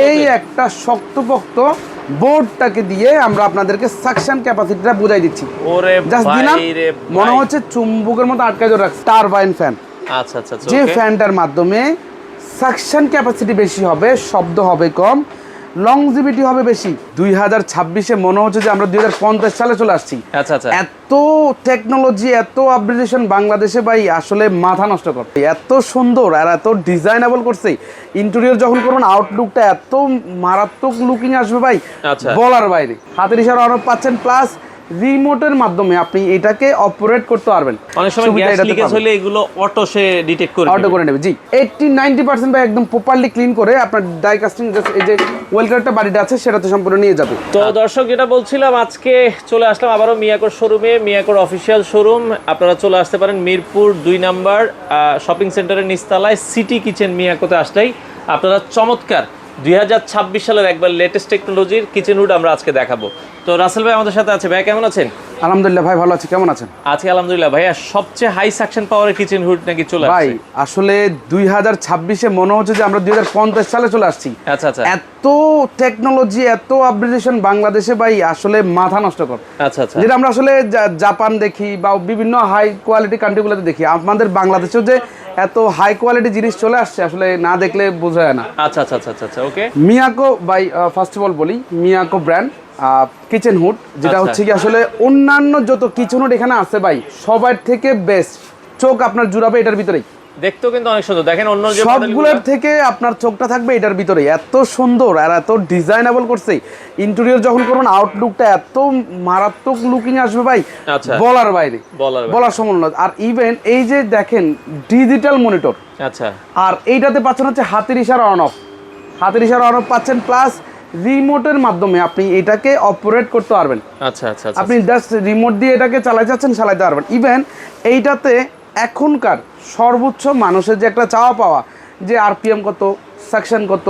এই একটা শক্তপোক্ত বোর্ডটাকে দিয়ে আমরা আপনাদেরকে সাকশন ক্যাপাসিটিটা বুঝাই দিচ্ছি। ওরে জাস্ট দিলাম, ভাই রে মনে ভাই। হচ্ছে চুম্বকের মতো আটকে ধরে রাখছে। টারবাইন ফ্যান, আচ্ছা আচ্ছা আচ্ছা, যে ওকে। ফ্যানটার মাধ্যমে সাকশন ক্যাপাসিটি বেশি হবে, শব্দ হবে কম, লংজিভিটি হবে বেশি। 2026-এ মনে হচ্ছে যে আমরা 2050 সালে চলে আসছি। আচ্ছা আচ্ছা। এত টেকনোলজি, এত আপগ্রেডেশন বাংলাদেশে ভাই আসলে মাথা নষ্ট করে। এত সুন্দর আর এত ডিজাইনেবল করছে, ইন্টেরিয়র যখন করবেন আউটলুকটা এত মারাত্মক লুকিং আসবে ভাই, আচ্ছা। বলার বাইরে। হাতের ইশারা অন পাচ্ছেন, প্লাস রিমোটের মাধ্যমে আপনি এটাকে অপারেট করতে পারবেন। অনেক সময় গ্যাস লিকেজ হলে এগুলো অটো সে ডিটেক্ট করে অটো করে নেবে। জি, 80-90% ভাই একদম প্রপারলি ক্লিন করে আপনার ডাই কাস্টিং এই যে ওয়েলকারটা বাড়িটা আছে সেটাতে সম্পূর্ণ নিয়ে যাবে। তো দর্শক, যেটা বলছিলাম, আজকে চলে আসলাম আবারও মিয়াকোর শোরুমে, মিয়াকোর অফিসিয়াল শোরুম। আপনারা চলে আসতে পারেন মিরপুর 2 নাম্বার শপিং সেন্টারের নিচতলায় সিটি কিচেন মিয়াকোতে আসলেই আপনারা চমৎকার 2026 সালের একবার লেটেস্ট টেকনোলজির কিচেন হুড আমরা আজকে দেখাবো। তো রাসেল ভাই আমাদের সাথে আছে। ভাই কেমন আছেন? আলহামদুলিল্লাহ ভাই, ভালো আছি। কেমন আছেন? আজকে আলহামদুলিল্লাহ ভাইয়া, সবচেয়ে হাই সাকশন পাওয়ারের কিচেন হুড নাকি চলে আসছে ভাই। আসলে 2026-এ মনে হচ্ছে যে আমরা 2050 সালে চলে আসছি। আচ্ছা আচ্ছা এত টেকনোলজি, এত আপগ্রেডেশন বাংলাদেশে ভাই আসলে মাথা নষ্ট করে। আচ্ছা আচ্ছা যেটা আমরা আসলে জাপান দেখি বা বিভিন্ন হাই কোয়ালিটি কান্ট্রিগুলোতে দেখি, আমাদের বাংলাদেশেও যে এত হাই কোয়ালিটি জিনিস চলে আসছে আসলে না দেখলে বোঝা যায় না। আচ্ছা আচ্ছা আচ্ছা আচ্ছা, ওকে। মিয়াকো ভাই, ফার্স্ট অফ অল বলি, মিয়াকো ব্র্যান্ড কিচেন হুড, যেটা আচ্ছা। হচ্ছে কি আসলে অন্যান্য যত কিচেন হুড এখানে আছে ভাই সবার থেকে বেস্ট। চোখ আপনার জুড়াবে এটার ভিতরেই। দেখতেও কিন্তু অনেক সুন্দর। দেখেন অন্য যে সবগুলোর থেকে আপনার চোখটা থাকবে এটার ভিতরে। এত সুন্দর আর এত ডিজাইনেবল করছে, ইন্টেরিয়র যখন করবেন আউটলুকটা এত মারাত্মক লুকিং আসবে ভাই, আচ্ছা। বলার বাইরে, বলার বলার সম্ভব না। আর ইভেন এই যে দেখেন ডিজিটাল মনিটর, আচ্ছা। আর এইটাতে পাচ্ছেন হচ্ছে হাতের ইশারা অন অফ, হাতের ইশারা অন অফ পাচ্ছেন, প্লাস রিমোটের মাধ্যমে আপনি এটাকে অপারেট করতে পারবেন। আচ্ছা আচ্ছা, আপনি জাস্ট রিমোট দিয়ে এটাকে চালাতে যাচ্ছেন, চালাতে পারবেন। ইভেন এইটাতে এখনকার সর্বোচ্চ মানুষের যে একটা চাওয়া পাওয়া, যে আরপিএম কত, সাকশন কত,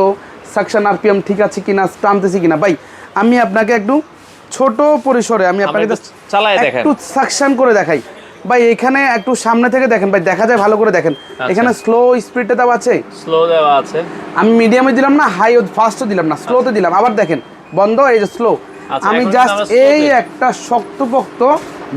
সাকশন আরপিএম ঠিক আছে কিনা, টানতেছি কিনা। ভাই আমি আপনাকে একটু ছোট পরিসরে আমি আপনাকে চালায় দেখেন, একটু সাকশন করে দেখাই। ভাই এখানে একটু সামনে থেকে দেখেন ভাই, দেখা যায় ভালো করে দেখেন। এখানে স্লো স্পিডটা দেওয়া আছে, স্লো দেওয়া আছে। আমি মিডিয়ামে দিলাম না, হাই ফাস্টও দিলাম না, স্লোতে দিলাম। আবার দেখেন বন্ধ, এই যে স্লো। আমি জাস্ট এই একটা শক্তপোক্ত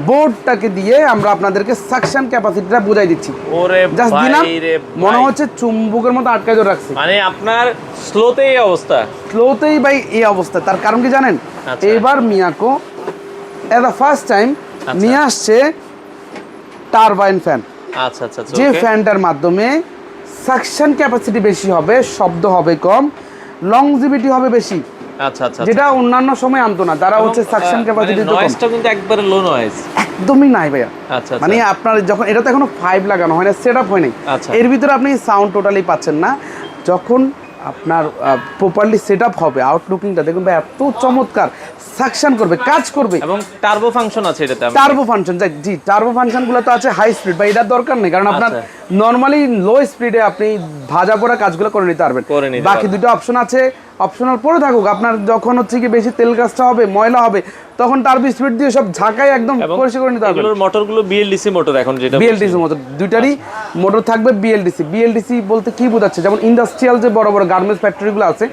বোর্ডটাকে দিয়ে আমরা আপনাদেরকে সাকশন ক্যাপাসিটিটা বুঝাই দিচ্ছি। ওরে জাস্ট দিলাম, ভাই রে মনে ভাই। হচ্ছে চুম্বকের মতো আটকে ধরে রাখছে। মানে আপনার স্লোতে এই অবস্থা, স্লোতেই ভাই এই অবস্থা। তার কারণ কি জানেন? আচ্ছা। এবার Miyako at the first time নিয়ে আসছে টারবাইন ফ্যান। আচ্ছা আচ্ছা, যে ফ্যানটার মাধ্যমে সাকশন ক্যাপাসিটি বেশি হবে, শব্দ হবে কম, লংজিভিটি হবে বেশি। আচ্ছা আচ্ছা, যেটা অন্যান্য সময় আনতো না, যারা হচ্ছে সাকশন ক্যাপাসিটি তো নয়েজটা কিন্তু একবারে লো নয়েজ, একদমই নাই ভাইয়া। আচ্ছা মানে আপনার যখন এটা তো এখনো 5 লাগানো হয় না, সেট আপ হয় নাই, আচ্ছা। এর ভিতরে আপনি সাউন্ড টোটালি পাচ্ছেন না। যখন আপনার প্রপারলি সেট আপ হবে, আউটলুকিংটা দেখুন ভাই এত চমৎকার, সাকশন করবে, কাজ করবে। এবং টার্বো ফাংশন আছে এটাতে। টার্বো ফাংশন, জি, টার্বো ফাংশনগুলো তো আছে হাই স্পিড, বা এটার দরকার নেই, কারণ আপনার নর্মালি লো স্পিডে আপনি ভাজা পোড়া কাজগুলো করে নিতে পারবেন। বাকি দুটো অপশন আছে, অপশনাল পরে থাকুক। আপনার যখন হচ্ছে কি বেশি তেল কাজটা হবে, ময়লা হবে, তখন টার্বো স্পিড দিয়ে সব ঝাঁকায় একদম পরিষ্কার করে নিতে পারবেন। এগুলোর মোটরগুলো বিএলডিসি মোটর, এখন যেটা বিএলডিসি মোটর, দুইটারই মোটর থাকবে বিএলডিসি। বিএলডিসি বলতে কি বোঝাচ্ছে? যেমন ইন্ডাস্ট্রিয়াল যে বড় বড় গার্মেন্টস ফ্যাক্টরিগুলো আছে,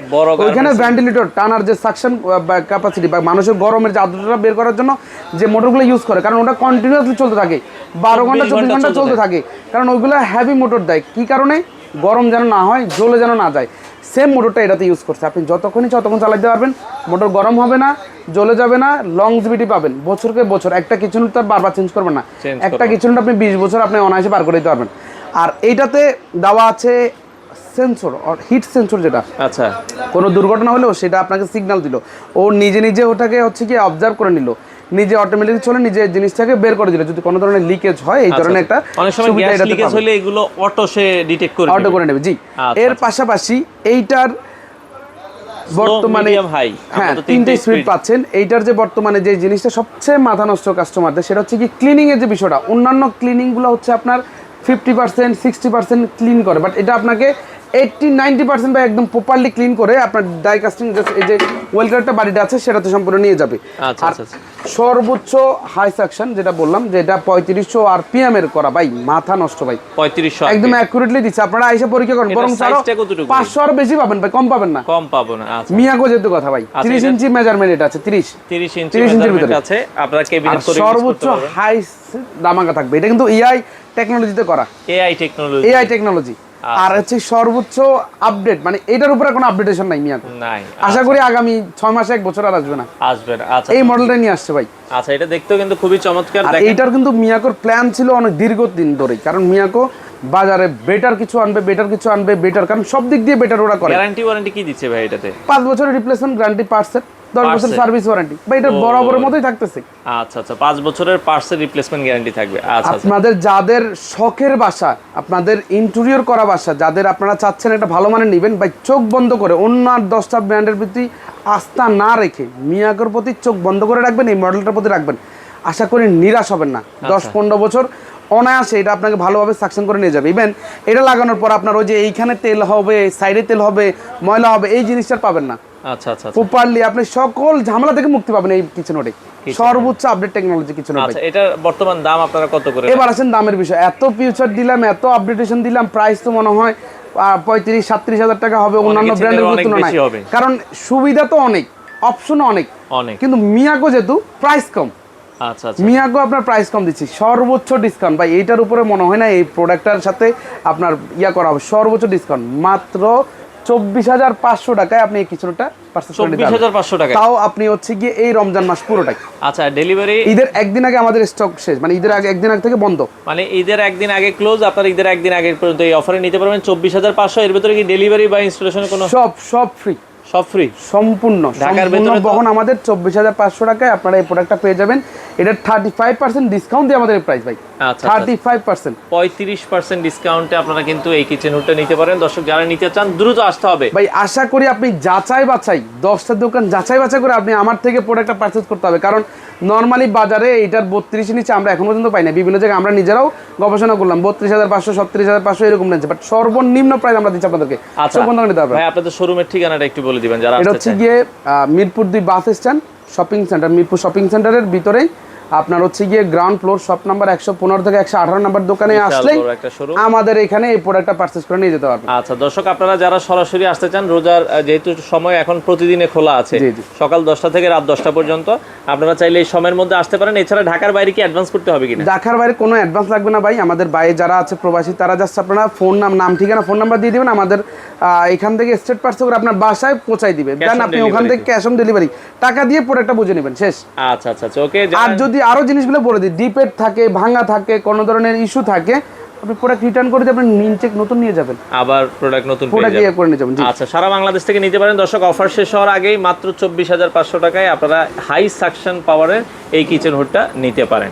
ওইখানে ভেন্টিলেটর টানার যে সাকশন ক্যাপাসিটি বা মানুষের গরমের যে আর্দ্রতা বের করার জন্য যে মোটরগুলো ইউজ করে, কারণ ওটা কন্টিনিউয়াসলি চলতে থাকে, 12 ঘন্টা 24 ঘন্টা চলতে থাকে, কারণ ওইগুলো হেভি মোটর দেয়। কি কারণে? গরম যেন না হয়, জ্বলে যেন না যায়। সেম মোটরটা এটাতে ইউজ করছে। আপনি যতক্ষণ চালাতে পারবেন, মোটর গরম হবে না, জ্বলে যাবে না, লংজিভিটি পাবেন বছরকে বছর। একটা কিচেন তো বারবার চেঞ্জ করবেন না, একটা কিচেন আপনি 20 বছর আপনি অনায়াসে পার করে দিতে পারবেন। আর এইটাতে দেওয়া আছে সেন্সর, হিট সেন্সর, যেটা আচ্ছা কোনো দুর্ঘটনা হলেও সেটা আপনাকে সিগন্যাল দিল, ও নিজে ওটাকে হচ্ছে কি অবজার্ভ করে নিল, নিজে অটোমেটিক চলে নিজে জিনিসটাকে বের করে দিল যদি কোনো ধরনের লিকেজ হয়। এই ধরনের একটা অনেক সময় গ্যাস লিকেজ হলে এগুলো অটো সে ডিটেক্ট করে অটো করে নেবে। জি, এর পাশাপাশি এইটার বর্তমানে হ্যাঁ 3টে স্পিড পাচ্ছেন। এইটার যে বর্তমানে যে জিনিসটা সবচেয়ে মাথা নষ্ট কাস্টমারদের, সেটা হচ্ছে কি ক্লিনিং এর যে বিষয়টা। অন্যান্য ক্লিনিং গুলো হচ্ছে আপনার 50% 60% ক্লিন করে, বাট এটা আপনাকে 80-90% ভাই একদম প্রপারলি ক্লিন করে আপনার ডাই কাস্টিং এই যে ওয়েলকারটা বাড়িটা আছে সেটাতে সম্পূর্ণ নিয়ে যাবে। আচ্ছা আর আচ্ছা আচ্ছা। সর্বোচ্চ হাই সাকশন যেটা বললাম যে এটা 3500 আরপিএম এর করা ভাই, মাথা নষ্ট ভাই, 3500 একদম অ্যাকুরেটলি দিচ্ছে। আপনারা আইসা পরীক্ষা করেন, বরং সাইজটা কতটুকু? 500 আর বেশি পাবেন ভাই, কম পাবেন না। কম পাবো না। আচ্ছা, মিয়াকো যেহেতু কথা ভাই, 30 ইঞ্চি মেজারমেন্ট এটা আছে, 30 ইঞ্চি মেজারমেন্ট আছে, আপনারা কেবিনেট করে ইউজ করতে সর্বোচ্চ পারবেন। হাই দামাকা থাকবে। এটা কিন্তু এআই টেকনোলজিতে করা, এআই টেকনোলজি। আর হচ্ছে সর্বোচ্চ আপডেট, মানে এটার উপরে কোনো আপডেটেশন নাই মিয়াকো নাই। আশা করি আগামী 6 মাসে 1 বছর আর আসবে না। আচ্ছা, এই মডেলটা নিয়ে আসছে ভাই। আচ্ছা, এটা দেখতেও কিন্তু খুবই চমৎকার। আর এইটার কিন্তু মিয়াকোর প্ল্যান ছিল অনেক দীর্ঘদিন ধরেই, কারণ মিয়াকো বাজারে বেটার কিছু আনবে, বেটার, কারণ সব দিক দিয়ে বেটার ওরা করে। গ্যারান্টি ওয়ারেন্টি কি দিচ্ছে ভাই এটাতে? 5 বছরের রিপ্লেসমেন্ট গ্যারান্টি, পার্টসের 10 বছর সার্ভিস ওয়ারেন্টি ভাই, এটা বরাবরের মতোই থাকতেছে। আচ্ছা, 5 বছরের পার্টসের রিপ্লেসমেন্ট গ্যারান্টি থাকবে। আচ্ছা, আপনাদের যাদের শখের বাসা, আপনাদের ইন্টেরিয়র করা বাসা, যাদের আপনারা চাচ্ছেন একটা ভালো মানের নেবেন ভাই, চোখ বন্ধ করে অন্য আর 10টা ব্র্যান্ডের প্রতি আস্থা না রেখে মিয়াকোর প্রতি চোখ বন্ধ করে রাখবেন, এই মডেলটার প্রতি রাখবেন, আশা করি নিরাশ হবেন না। 10-15 বছর অনায়াসে এটা আপনাকে ভালোভাবে সাকশন করে নিয়ে যাবে। ইভেন এটা লাগানোর পর আপনার ওই যে এইখানে তেল হবে, সাইডে তেল হবে, ময়লা হবে, এই জিনিসটা পাবেন না। আচ্ছা, প্রপারলি আপনি সকল ঝামেলা থেকে মুক্তি পাবেন এই কিচেনোটে, সর্বোচ্চ আপডেট টেকনোলজি কিচেনোটে। আচ্ছা, এটার বর্তমান দাম আপনারা কত করে? এবার আসেন দামের বিষয়। এত ফিউচার দিলাম, এত আপডেটেশন দিলাম, প্রাইস তো মনে হয় 35-37 হাজার টাকা হবে অন্যান্য ব্র্যান্ডের তুলনায়, কারণ সুবিধা তো অনেক, অপশন অনেক, কিন্তু মিয়াকো যেহেতু প্রাইস কম। আচ্ছা, মিয়াকো আপনার প্রাইস কম দিচ্ছি, সর্বোচ্চ ডিসকাউন্ট ভাই। এইটার উপরে মনে হয় না এই প্রোডাক্টটার সাথে আপনার করা হবে। সর্বোচ্চ ডিসকাউন্ট মাত্র 24,500 টাকায় আপনি এই কিচেনটা পারচেজ করে নিতে পারবেন। 24,500 টাকা, তাও আপনি হচ্ছে গিয়ে এই রমজান মাস পুরোটাই। আচ্ছা, ডেলিভারি ঈদের একদিন আগে আমাদের স্টক শেষ, মানে ঈদের আগে একদিন আগে থেকে বন্ধ, মানে ঈদের একদিন আগে ক্লোজ। আপনারা ঈদের একদিন আগে পর্যন্ত এই অফারে নিতে পারবেন 24,500। এর ভিতরে কি ডেলিভারি বা ইনস্টলেশনের কোনো? সব ফ্রি, সব ফ্রি, সম্পূর্ণ ঢাকার ভেতরে বহন আমাদের। 24,500 টাকায় আপনারা এই প্রোডাক্টটা পেয়ে যাবেন। এটা 35% ডিসকাউন্ট দিয়ে আমাদের প্রাইস ভাই। আচ্ছা, 35%, 35% ডিসকাউন্টে আপনারা কিন্তু এই কিচেন হুডটা নিতে পারেন। দর্শক যারা নিতে চান দ্রুত আসতে হবে ভাই। আশা করি আপনি যাচাই বাছাই 10টা দোকান যাচাই বাছাই করে আপনি আমার থেকে প্রোডাক্টটা পারচেজ করতে হবে, কারণ নর্মালি বাজারে এটার 32 নিচে আমরা এখন পর্যন্ত পাই না। বিভিন্ন জায়গায় আমরা নিজেরাও গবেষণা করলাম, 32,500, 37,500 এরকম নিচ্ছে, বাট সর্বনিম্ন প্রাইস আমরা দিচ্ছি আপনাদেরকে। আচ্ছা ভাই, আপনাদের শোরুমের ঠিকানাটা একটু বলে দিবেন যারা আসতে চায়। এটা হচ্ছে গিয়ে Mirpur 2 bus stand, shopping centre, Mirpur shopping সেন্টারের ভিতরেই আপনার হচ্ছে গিয়ে গ্রাউন্ড ফ্লোর, শপ নাম্বার 115 থেকে 118 নাম্বার দোকানে আসলে আমাদের এখানে এই প্রোডাক্টটা পারচেজ করে নিয়ে যেতে পারবেন। আচ্ছা দর্শক, আপনারা যারা সরাসরি আসতে চান, রোজার যেহেতু সময় এখন প্রতিদিনে খোলা আছে, সকাল 10টা থেকে রাত 10টা পর্যন্ত, আপনারা চাইলে এই সময়ের মধ্যে আসতে পারেন। এছাড়া ঢাকার বাইরে কি অ্যাডভান্স করতে হবে কিনা? ঢাকার বাইরে কোনো অ্যাডভান্স লাগবে না ভাই। আমাদের বাইরে যারা আছে প্রবাসী, তারা জাস্ট আপনারা নাম ঠিকানা ফোন নাম্বার দিয়ে দিবেন, আমাদের এখান থেকে স্টেট পার্সেল করে আপনার বাসায় পৌঁছাই দিবে, দেন আপনি ওখান থেকে ক্যাশ অন ডেলিভারি টাকা দিয়ে প্রোডাক্টটা বুঝে নেবেন, শেষ। আচ্ছা, ওকে। আর যদি আরো জিনিসগুলো বলে দিই, ডিপেট থাকে, ভাঙা থাকে, কোনো ধরনের ইস্যু থাকে, আপনি প্রোডাক্ট রিটার্ন করে যাবেন, নিনচেক নতুন নিয়ে যাবেন, আবার প্রোডাক্ট নতুন করে নিয়ে যাবেন। আচ্ছা, সারা বাংলাদেশ থেকে নিতে পারেন। দর্শক, অফার শেষ হওয়ার আগেই মাত্র 24,500 টাকায় আপনারা হাই সাকশন পাওয়ারের এই কিচেন হুডটা নিতে পারেন।